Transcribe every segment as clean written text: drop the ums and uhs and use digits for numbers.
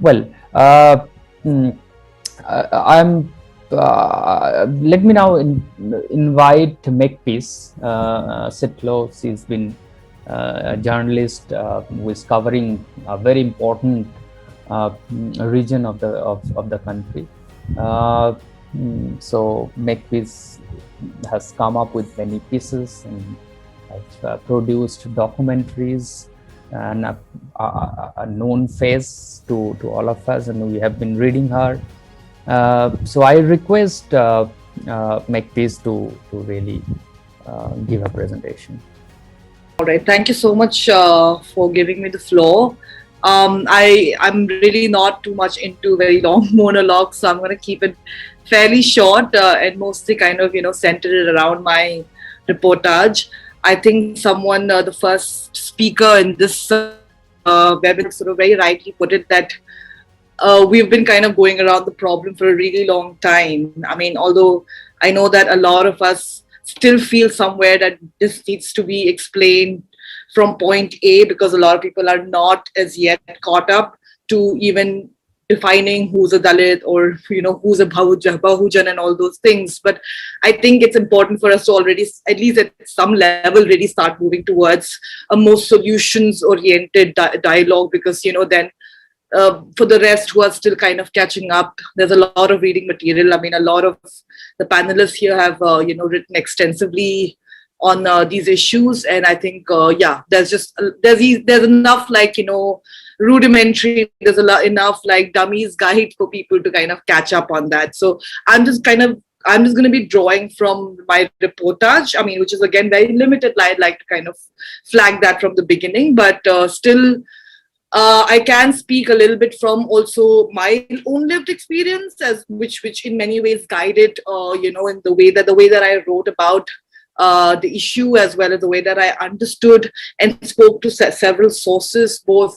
Well, mm, I'm. Let me now invite Makepeace Sitlo. She's been a journalist who is covering a very important region of the country. Uh, so Makepeace has come up with many pieces and have produced documentaries and a known face to all of us, and we have been reading her. So I request Makepeace to really give a presentation. All right. Thank you so much for giving me the floor. I'm really not too much into very long monologues, so I'm going to keep it fairly short and mostly kind of centered around my reportage. I think someone, the first speaker in this webinar, sort of very rightly put it that we've been kind of going around the problem for a really long time. I mean, although I know that a lot of us still feel somewhere that this needs to be explained from point A, because a lot of people are not as yet caught up to even defining who's a Dalit or who's a Bahujan and all those things. But I think it's important for us to already, at least at some level, really start moving towards a more solutions oriented dialogue, because then for the rest who are still kind of catching up, there's a lot of reading material. I mean, a lot of the panelists here have written extensively on these issues, and I think there's just there's enough rudimentary. There's enough like dummies guide for people to kind of catch up on that. So I'm just going to be drawing from my reportage. I mean, which is again very limited. I'd like to kind of flag that from the beginning, but still I can speak a little bit from also my own lived experience, as which in many ways guided, in the way that I wrote about the issue, as well as the way that I understood and spoke to several sources, both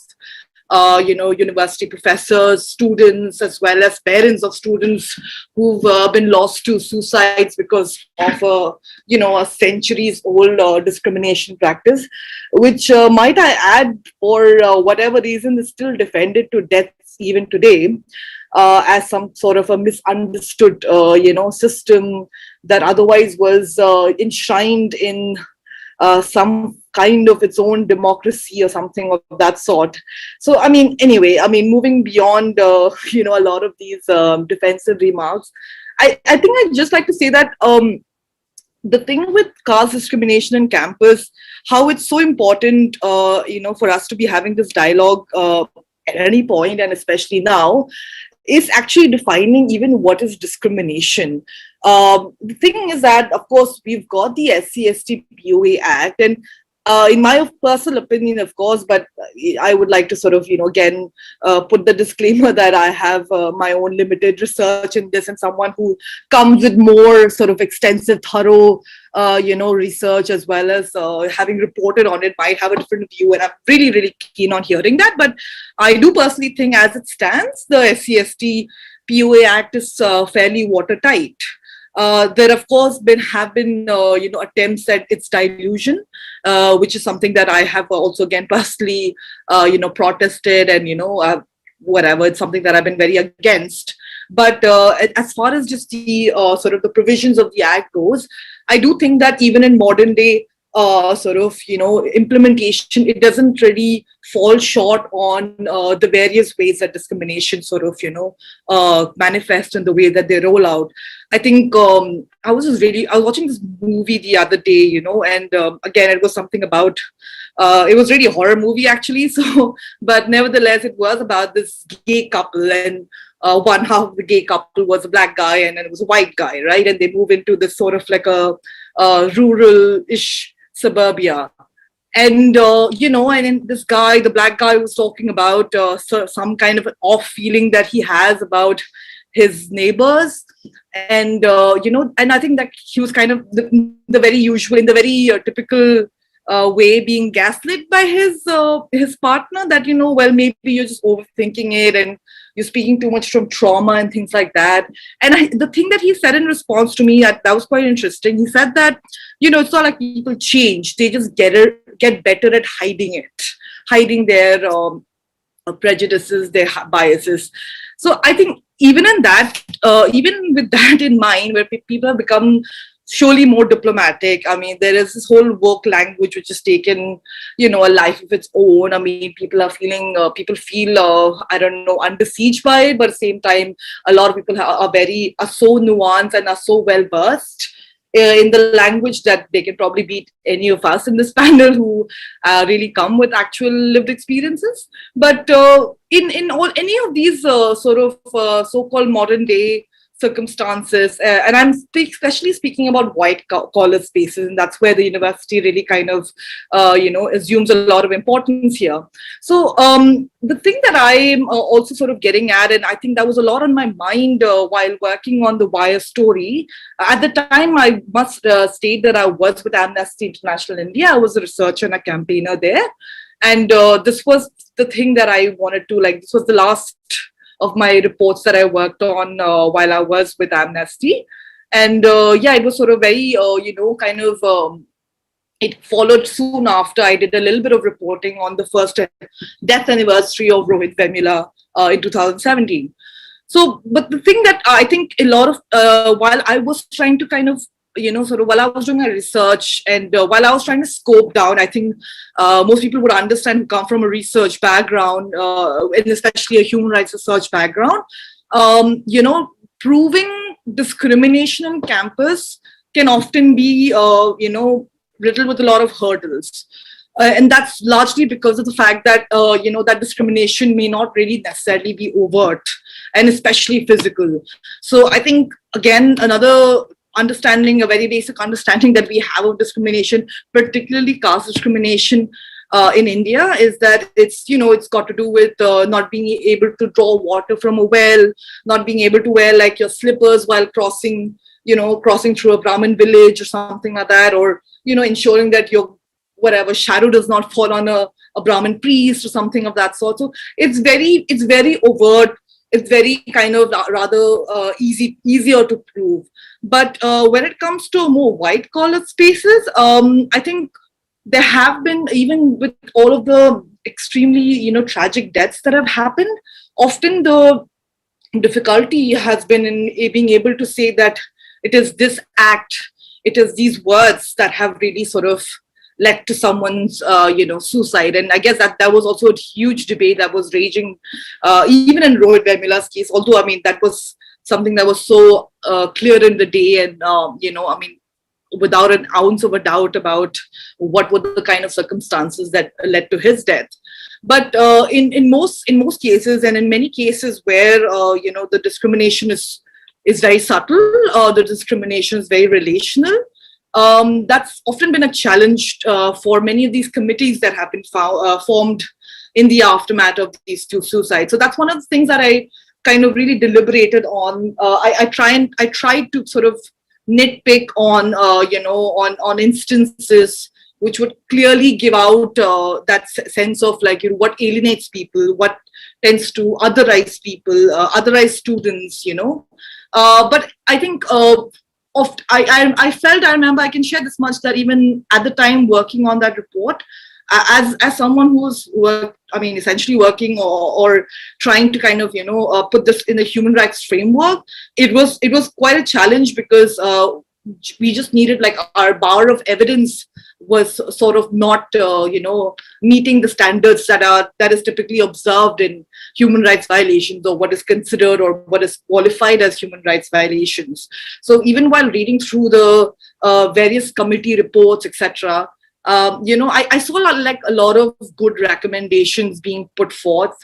university professors, students, as well as parents of students who've been lost to suicides because of a centuries old discrimination practice, which might I add, for whatever reason, is still defended to death even today. As some sort of a misunderstood, system that otherwise was enshrined in some kind of its own democracy or something of that sort. So, I mean, anyway, I mean, moving beyond, a lot of these defensive remarks, I think I'd just like to say that the thing with caste discrimination in campus, how it's so important, for us to be having this dialogue at any point, and especially now, is actually defining even what is discrimination. The thing is that, of course, we've got the SC/ST POA Act, and in my personal opinion, of course, but I would like to sort of, again, put the disclaimer that I have my own limited research in this, and someone who comes with more sort of extensive, thorough, research, as well as having reported on it, might have a different view. And I'm really, really keen on hearing that. But I do personally think, as it stands, the SC/ST POA Act is fairly watertight. There, of course, have been attempts at its dilution, which is something that I have also again personally protested, and whatever. It's something that I've been very against. But as far as just the sort of the provisions of the act goes, I do think that even in modern day implementation, it doesn't really fall short on the various ways that discrimination sort of manifest in the way that they roll out. I think I was watching this movie the other day, and again, it was something about it was really a horror movie actually. So, but nevertheless, it was about this gay couple, and one half of the gay couple was a black guy, and then it was a white guy, right? And they move into this sort of like a rural-ish suburbia. And and then this guy, the black guy, was talking about some kind of an off feeling that he has about his neighbors. And and I think that he was kind of the very usual, in the very typical way, being gaslit by his partner, that well, maybe you're just overthinking it, and you're speaking too much from trauma and things like that. And the thing that he said in response to me, that was quite interesting. He said that it's not like people change; they just get better at hiding it, hiding their prejudices, their biases. So I think even in that, even with that in mind, where people have become surely more diplomatic. I mean, there is this whole work language which has taken, a life of its own. I mean, people are feeling, people feel, I don't know, under siege by it, but at the same time, a lot of people are so nuanced and are so well versed in the language that they can probably beat any of us in this panel who really come with actual lived experiences. But in all any of these sort of so-called modern day circumstances, and I'm especially speaking about white collar spaces, and that's where the university really kind of, assumes a lot of importance here. So the thing that I'm also sort of getting at, and I think that was a lot on my mind while working on the Wire story. At the time, I must state that I was with Amnesty International India. I was a researcher and a campaigner there. And this was the thing that I wanted to, this was the last of my reports that I worked on while I was with Amnesty. And it was sort of very, it followed soon after I did a little bit of reporting on the first death anniversary of Rohit Vemula in 2017. So, but the thing that I think a lot of, while I was trying to kind of, while I was doing my research and while I was trying to scope down, I think most people would understand who come from a research background, and especially a human rights research background, proving discrimination on campus can often be, riddled with a lot of hurdles. And that's largely because of the fact that, that discrimination may not really necessarily be overt and especially physical. So I think, again, another understanding, a very basic understanding that we have of discrimination, particularly caste discrimination in India, is that it's got to do with not being able to draw water from a well, not being able to wear like your slippers while crossing through a Brahmin village or something like that, or, ensuring that your whatever shadow does not fall on a Brahmin priest or something of that sort. So it's very overt. It's very kind of rather easier to prove. But when it comes to more white collar spaces, I think there have been, even with all of the extremely, tragic deaths that have happened, often the difficulty has been in being able to say that it is this act, it is these words that have really sort of led to someone's, suicide. And I guess that was also a huge debate that was raging, even in Rohit Vemula's case. Although, I mean, that was something that was so clear in the day, and without an ounce of a doubt about what were the kind of circumstances that led to his death. But in most cases, and in many cases where the discrimination is very subtle, the discrimination is very relational. That's often been a challenge for many of these committees that have been formed in the aftermath of these two suicides. So that's one of the things that I kind of really deliberated on. I tried to sort of nitpick on, on instances which would clearly give out that sense of what alienates people, what tends to otherize people, otherize students, But I think I felt, I remember, I can share this much, that even at the time working on that report, as someone who's essentially working or trying to kind of put this in a human rights framework, it was quite a challenge, because we just needed, our bar of evidence was sort of not meeting the standards that is typically observed in human rights violations, or what is considered or what is qualified as human rights violations. So even while reading through the various committee reports, etc., I saw a lot of good recommendations being put forth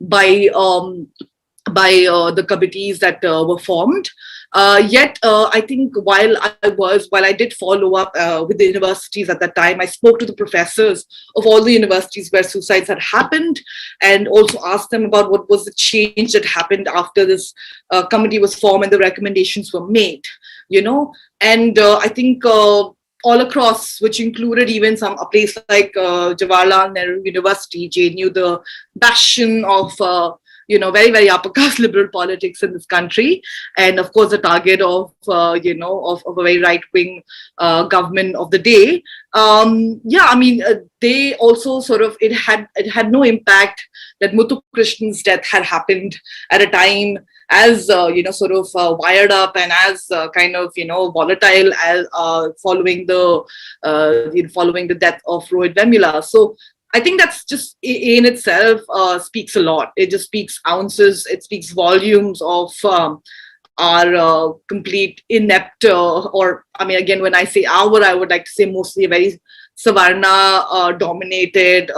by the committees that were formed. Yet, I think while I did follow up with the universities at that time, I spoke to the professors of all the universities where suicides had happened, and also asked them about what was the change that happened after this committee was formed and the recommendations were made, And I think all across, which included even a place like Jawaharlal Nehru University, JNU, the bastion of very, very upper caste liberal politics in this country. And of course, the target of, of a very right wing government of the day. They also sort of, it had no impact that Muthu Krishna's death had happened at a time as sort of wired up and as kind of volatile as following the death of Rohit Vemula. So I think that's just in itself speaks a lot. It just speaks ounces. It speaks volumes of our complete inept, or I mean, again, when I say our, I would like to say mostly a very Savarna dominated,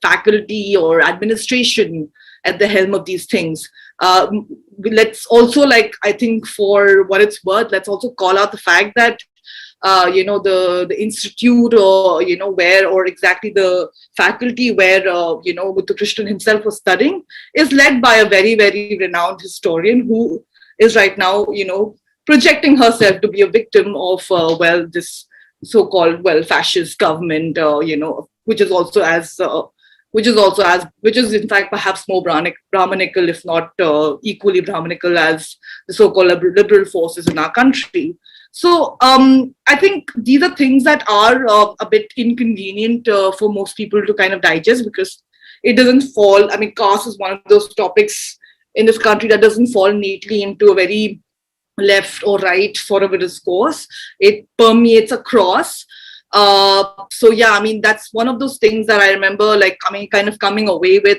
faculty or administration at the helm of these things. Let's also, like, I think for what it's worth, let's also call out the fact that the institute, or where, or exactly the faculty where Muthu Krishnan himself was studying, is led by a very, very renowned historian who is right now projecting herself to be a victim of this so-called fascist government, which is also as which is in fact perhaps more Brahmanical, if not equally Brahmanical, as the so-called liberal forces in our country. So I think these are things that are a bit inconvenient for most people to kind of digest, because it doesn't fall. I mean, caste is one of those topics in this country that doesn't fall neatly into a very left or right sort of a discourse. It permeates across. So yeah, I mean, that's one of those things that I remember, like, I mean, kind of coming away with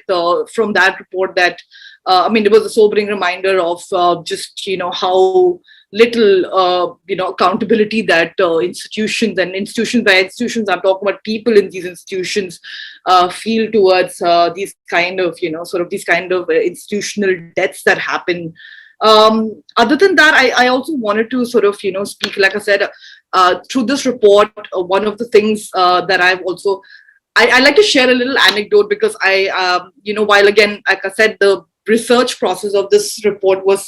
from that report, that I mean, it was a sobering reminder of just how little accountability that institutions, by institutions I'm talking about people in these institutions, feel towards these kind of institutional deaths that happen. Other than that, I also wanted to sort of speak, like I said, through this report. One of the things that I like to share a little anecdote, because while, again, like I said, the research process of this report was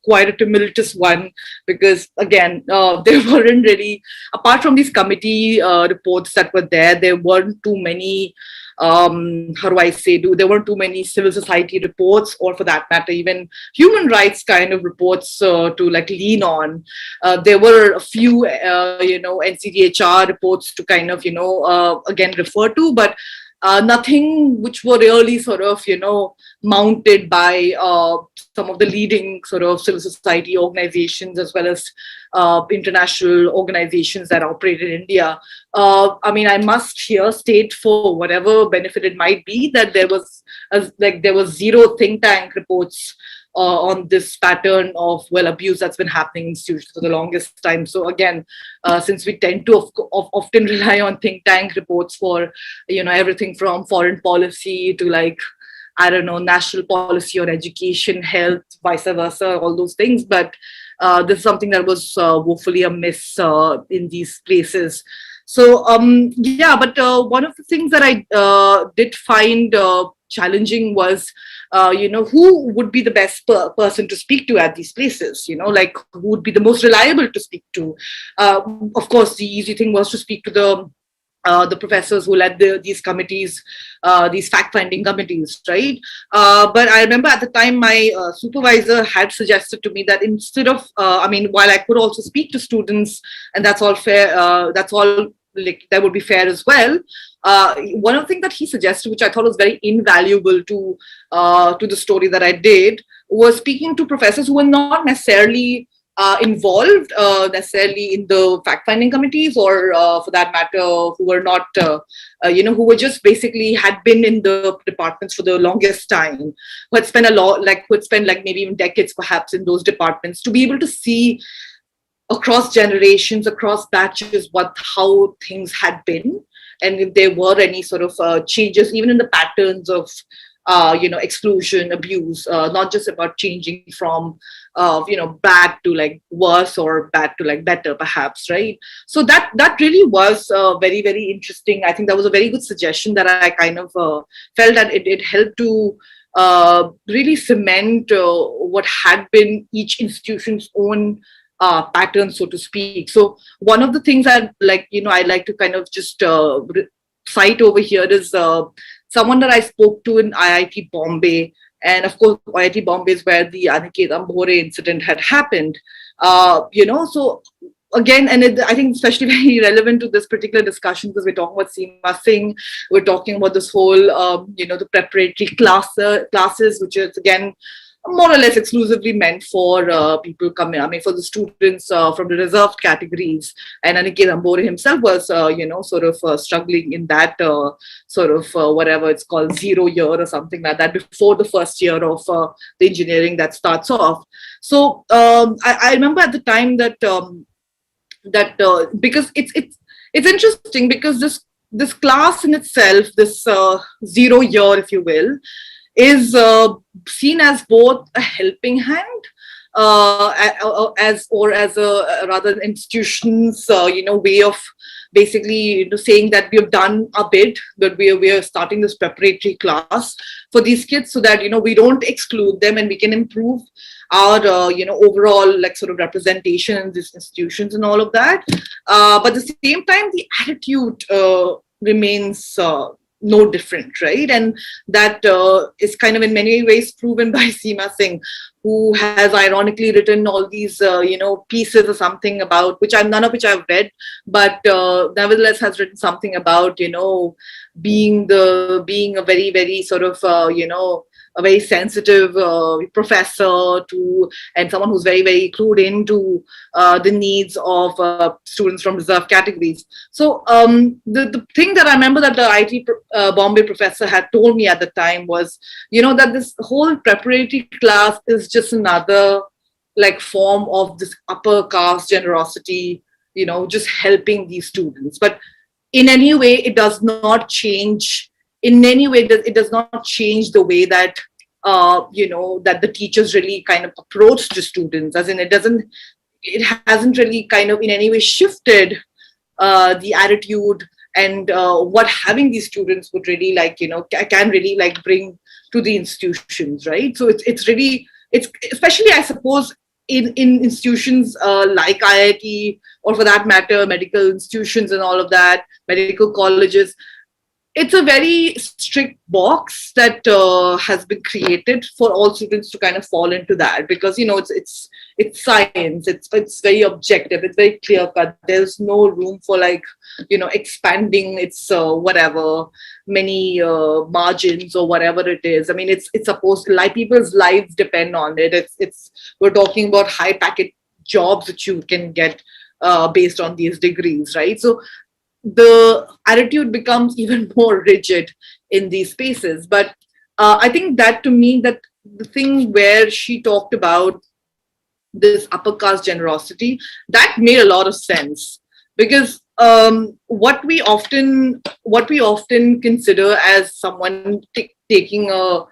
quite a tumultuous one, because again, there weren't really, apart from these committee reports that were there weren't too many there weren't too many civil society reports, or for that matter even human rights kind of reports to like lean on. There were a few NCDHR reports to kind of again refer to, but nothing which were really sort of mounted by some of the leading sort of civil society organizations, as well as international organizations that operate in India. I mean, I must here state, for whatever benefit it might be, that there was zero think tank reports on this pattern of abuse that's been happening in institutions for the longest time. So again, since we tend to often rely on think tank reports for everything from foreign policy to, like, I don't know, national policy or education, health, vice versa, all those things. But this is something that was woefully amiss in these places. So one of the things that I did find challenging was, who would be the best person to speak to at these places? Like, who would be the most reliable to speak to? Of course, the easy thing was to speak to the professors who led these committees, these fact-finding committees, right? But I remember at the time my supervisor had suggested to me that instead of, while I could also speak to students, and that's all fair, that would be fair as well. One of the things that he suggested, which I thought was very invaluable to the story that I did, was speaking to professors who were not necessarily involved necessarily in the fact-finding committees, or for that matter, who were not, who were just basically had been in the departments for the longest time, who had spent maybe even decades perhaps in those departments, to be able to see across generations, across batches, how things had been, and if there were any sort of changes, even in the patterns of exclusion, abuse, not just about changing from bad to like worse, or bad to like better, perhaps, right? So that really was very, very interesting. I think that was a very good suggestion that I kind of felt that it helped to really cement what had been each institution's own pattern, so to speak. So one of the things I'd like to kind of just cite over here is someone that I spoke to in IIT Bombay, and of course, IIT Bombay is where the Aniket Ambore incident had happened. So again, and I think especially very relevant to this particular discussion because we're talking about Seema Singh, we're talking about this whole, the preparatory classes, which is again more or less exclusively meant for people coming, I mean, for the students from the reserved categories. And Aniket Ambore himself was, sort of struggling in that whatever it's called, 0 year or something like that, before the first year of the engineering that starts off. So I remember at the time that because it's interesting because this class in itself, this 0 year, if you will, is seen as both a helping hand as a rather institution's way of basically saying that we have done a bit, but we are starting this preparatory class for these kids so that we don't exclude them and we can improve our overall like sort of representation in these institutions and all of that. But at the same time, the attitude remains no different, right? And that is kind of in many ways proven by Seema Singh, who has ironically written all these pieces or something about which none of which I've read, but nevertheless has written something about being a very very sort of a very sensitive professor and someone who's very very clued into the needs of students from reserved categories. So the thing that I remember that the IIT Bombay professor had told me at the time was that this whole preparatory class is just another like form of this upper caste generosity, just helping these students. But in any way it does not change, in any way it does not change the way that that the teachers really kind of approach the students, as in it hasn't really kind of in any way shifted the attitude and what having these students would really like can really like bring to the institutions, right? So it's really, it's especially I suppose in institutions like IIT, or for that matter medical institutions and all of that, medical colleges, it's a very strict box that has been created for all students to kind of fall into that, because it's science, it's very objective, it's very clear cut. There's no room for like expanding its whatever many margins or whatever it is. I mean, it's supposed to, like, people's lives depend on it. It's we're talking about high packet jobs that you can get based on these degrees, right? So the attitude becomes even more rigid in these spaces. But I think that to me, that the thing where she talked about this upper caste generosity, that made a lot of sense, because what we often consider as someone taking a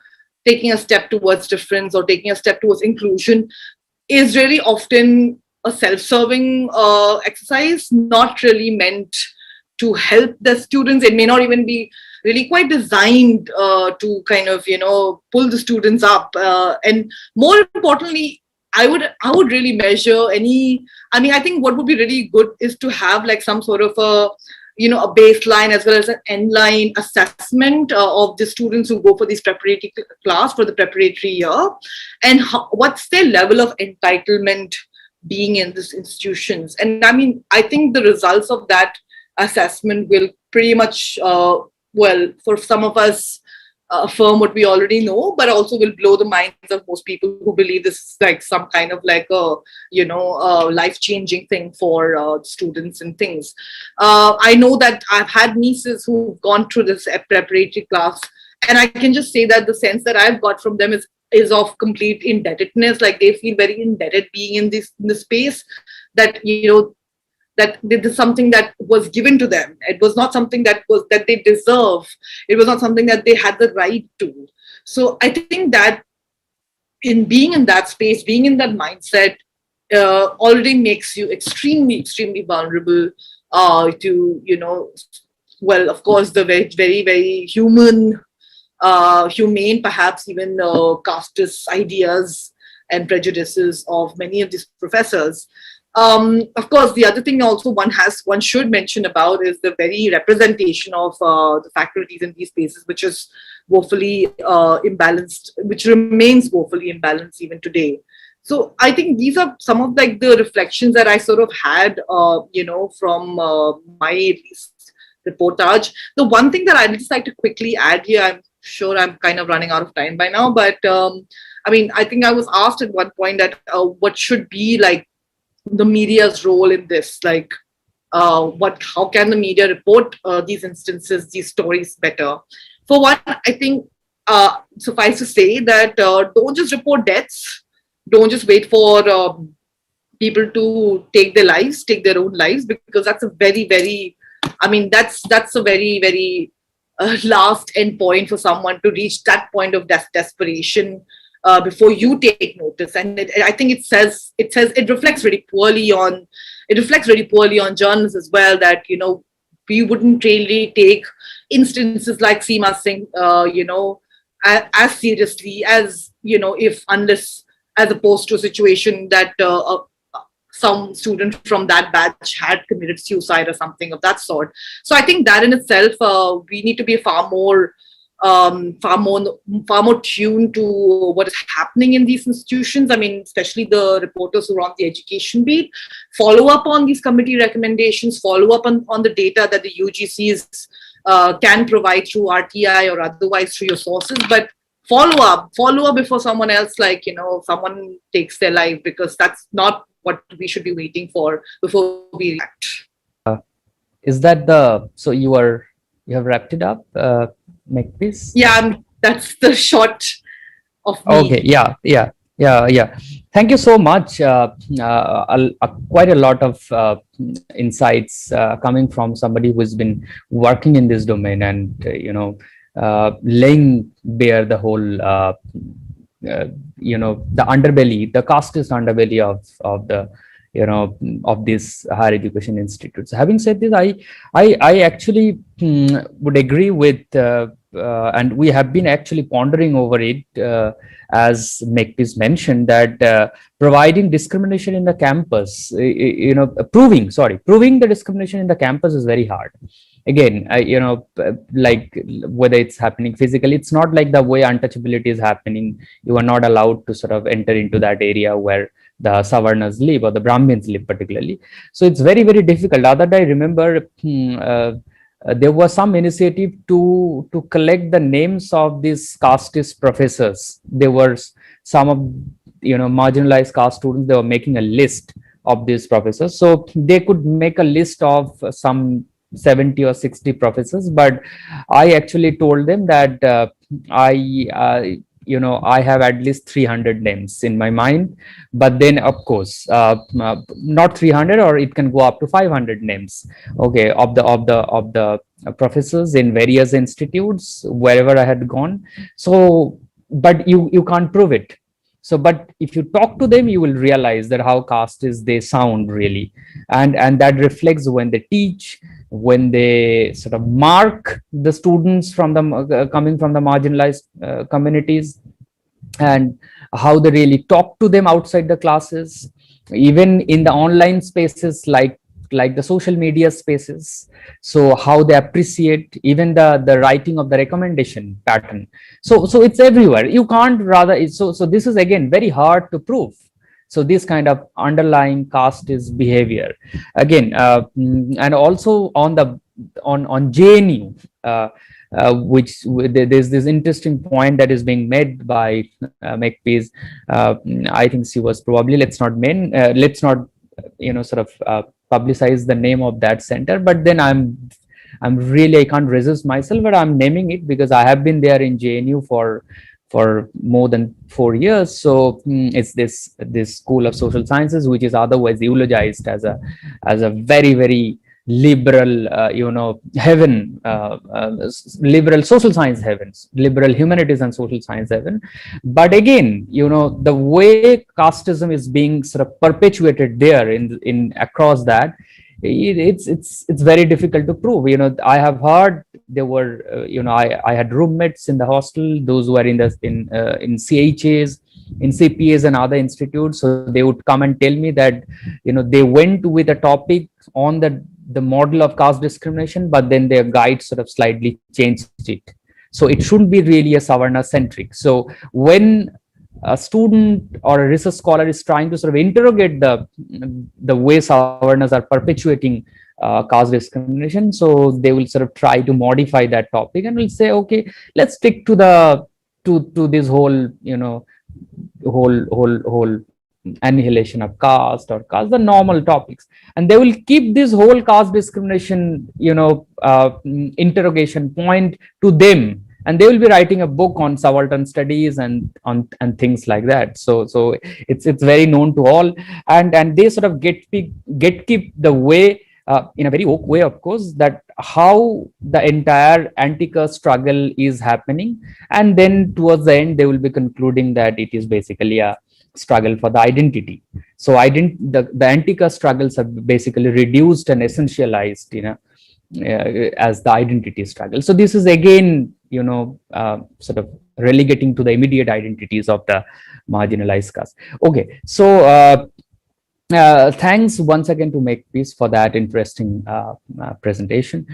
step towards difference or taking a step towards inclusion is really often a self-serving exercise, not really meant to help the students. It may not even be really quite designed to kind of pull the students up. And more importantly, I would really measure any. I mean, I think what would be really good is to have like some sort of a a baseline as well as an end line assessment of the students who go for this preparatory class for the preparatory year, and what's their level of entitlement being in these institutions. And I mean, I think the results of that assessment will pretty much, for some of us, affirm what we already know, but also will blow the minds of most people who believe this is like some kind of like a, life-changing thing for students and things. I know that I've had nieces who've gone through this preparatory class, and I can just say that the sense that I've got from them is of complete indebtedness. Like, they feel very indebted being in this space, that that this is something that was given to them. It was not something that they deserve. It was not something that they had the right to. So I think that in being in that space, being in that mindset, already makes you extremely, extremely vulnerable to, of course, the very, very, very humane, perhaps even casteist ideas and prejudices of many of these professors. Of course, the other thing also one should mention about is the very representation of the faculties in these spaces, which is woefully imbalanced, which remains woefully imbalanced even today. So I think these are some of like the reflections that I sort of had, from my at least reportage. The one thing that I'd just like to quickly add here, I'm sure I'm kind of running out of time by now, but I mean, I think I was asked at one point that what should be like the media's role in this, like how can the media report these instances, these stories better. For one, I think suffice to say that don't just report deaths, don't just wait for people to take their own lives, because that's a very very, I mean, that's a very very last end point for someone to reach that point of desperation before you take notice. And I think it reflects very poorly on, journalists as well, that we wouldn't really take instances like Seema Singh as seriously as, if unless, as opposed to a situation that some student from that batch had committed suicide or something of that sort. So I think that in itself, we need to be far more tuned to what is happening in these institutions. I mean, especially the reporters who are on the education beat, follow up on these committee recommendations, follow up on the data that the UGCs can provide through RTI or otherwise through your sources, but follow up before someone else, someone takes their life, because that's not what we should be waiting for before we react. Is that so you have wrapped it up, Makepeace? Yeah, that's the short of me. Okay, yeah. Thank you so much. Quite a lot of insights coming from somebody who's been working in this domain and laying bare the whole the underbelly, the casteist underbelly of the of these higher education institutes. Having said this, I actually would agree with and we have been actually pondering over it, as Makepeace mentioned, that providing discrimination in the campus, proving the discrimination in the campus is very hard. Again, like whether it's happening physically, it's not like the way untouchability is happening. You are not allowed to sort of enter into that area where the Savarnas live or the Brahmins live particularly. So it's very, very difficult. Other day, I remember there was some initiative to collect the names of these casteist professors. There were some of marginalized caste students. They were making a list of these professors, so they could make a list of some 70 or 60 professors. But I actually told them that I have at least 300 names in my mind, but then of course not 300, or it can go up to 500 names, okay, of the professors in various institutes wherever I had gone. So but you can't prove it. So but if you talk to them, you will realize that how casteist they sound really, and that reflects when they teach, when they sort of mark the students from the coming from the marginalized communities, and how they really talk to them outside the classes, even in the online spaces like the social media spaces. So how they appreciate even the writing of the recommendation pattern. So it's everywhere. You can't rather, so this is again very hard to prove. So this kind of underlying casteist behavior again, and also on JNU, which there's this interesting point that is being made by Makepeace. I think she was probably, let's not publicize the name of that center, but then I'm really, I can't resist myself, but I'm naming it because I have been there in JNU for more than 4 years. So it's this School of Social Sciences, which is otherwise eulogized as a very, very liberal heaven, liberal social science heavens, liberal humanities and social science heaven. But again, the way casteism is being sort of perpetuated there in across that, it's very difficult to prove. I have heard there were I had roommates in the hostel, those who were in CHAs, in CPAs and other institutes. So they would come and tell me that, they went with a topic on the model of caste discrimination, but then their guide sort of slightly changed it. So it shouldn't be really a Savarna centric. So when a student or a research scholar is trying to sort of interrogate the way Savarnas are perpetuating caste discrimination, so they will sort of try to modify that topic and will say, okay, let's stick to this whole, whole annihilation of caste or caste, the normal topics, and they will keep this whole caste discrimination, interrogation point to them, and they will be writing a book on subaltern studies and things like that. So it's very known to all, and they sort of keep the way, in a very woke way, of course, that how the entire anti-caste struggle is happening, and then towards the end they will be concluding that it is basically a struggle for the identity. So the anti-caste struggles have basically reduced and essentialized, as the identity struggle. So this is again, sort of relegating to the immediate identities of the marginalized caste. Okay, so thanks once again to Makepeace for that interesting presentation.